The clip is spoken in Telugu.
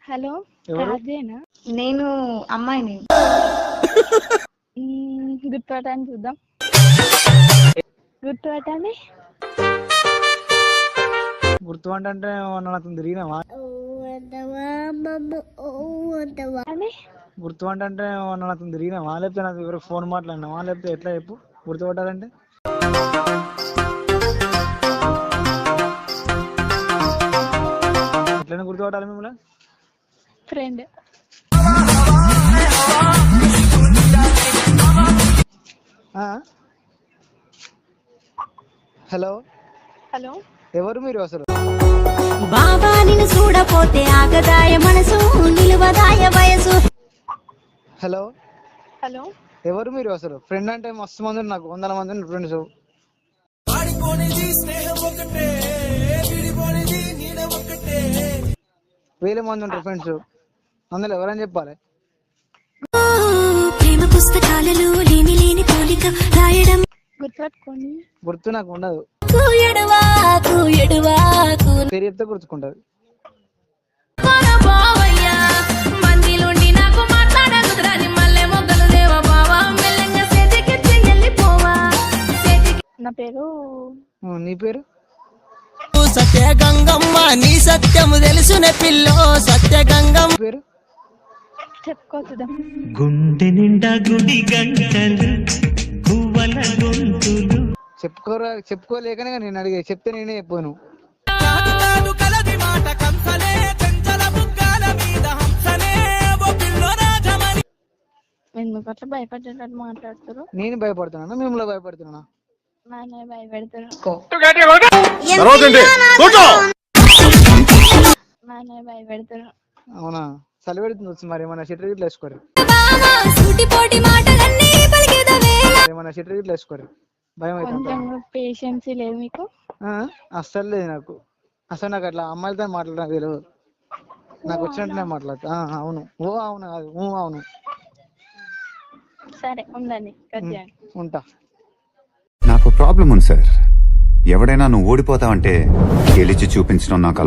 హలో, ఎవరు? రాజేనా? నేను అమ్మాయిని. గుర్తుపట్టని చూద్దాం. గుర్తుపట్టండి. గుర్తుపంటే అతను తిరిగినావా? అని గుర్తుపంటే అతను తిరిగినావా, లేకపోతే నాకు ఎవరు ఫోన్ మాట్లాడినావా, లేకపోతే ఎట్లా చెప్పు గుర్తుపట్టాలంటే? ఎట్లయినా గుర్తుపట్టాలి మిమ్మల్ని. ఫ్రెండ్. హలో, హలో, ఎవరు మీరు అసలు? బాబా నిన్ను చూడపోతే ఆగదాయ మనసు నిలువదాయ వయసు. హలో, హలో, ఎవరు మీరు అసలు? ఫ్రెండ్ అంటే మస్తు మంది, నాకు 100 మంది ఫ్రెండ్స్. వేల మంది ఉంటారు ఫ్రెండ్స్, అందులో ఎవరని చెప్పాలి? ప్రేమ పుస్తకాలలో లేని లేని పోలిక రాయడం గుర్తుపట్టుకోండి. గుర్తు నాకు ఉండదు. ఎడువాకు ఎడువాకు పేరు చెప్తే గుర్తుకుంటది. మందిలుండి నాకు మాట్లాడకురాని మల్లె మొగ్గలు దేవా బావా మెల్లంగా చేతికి వెళ్ళిపోవా. నా పేరు. నీ పేరు? సత్యగంగమ్మ నీ సత్యము తెలుసునే పిల్లో సత్యగంగమ్మ పేరు చెప్పుకోవచ్చుదా? గుండె నిండా గుడి గంటలు పువ్వల గొంతులు. చెప్పుకోలేకనే నేను అడిగే, చెప్తే నేనే చెప్పాను. ఎందుకు అట్లా భయపడ్డట్టు మాట్లాడుతారు? నేను భయపడుతున్నానా, మిమ్మల్ని భయపడుతున్నా? నాన్న భయపెడతారు. నాన్న భయపెడతారు. అవునా? చలి పెడుతుంది వచ్చి మరి ఏమన్నా షెటర్ గిట్ల వేసుకోరు, ఏమన్నా షెటర్ గిట్ల వేసుకోరు. భయం అవుతుంది. కొంచెం పేషెన్స్ లేదు మీకు? అస్సలు లేదు నాకు. అసలు నాకు అట్లా అమ్మాయిలతో మాట్లాడడం తెలియదు. నాకు వచ్చినట్టు మాట్లాడతా. అవును, ఓ అవును కాదు, అవును. సరే ఉండండి, కట్ చేయండి. ఉంటా. నాకు ప్రాబ్లం ఉంది సార్. ఎవడైనా నువ్వు ఓడిపోతావంటే గెలిచి చూపించడం నాకు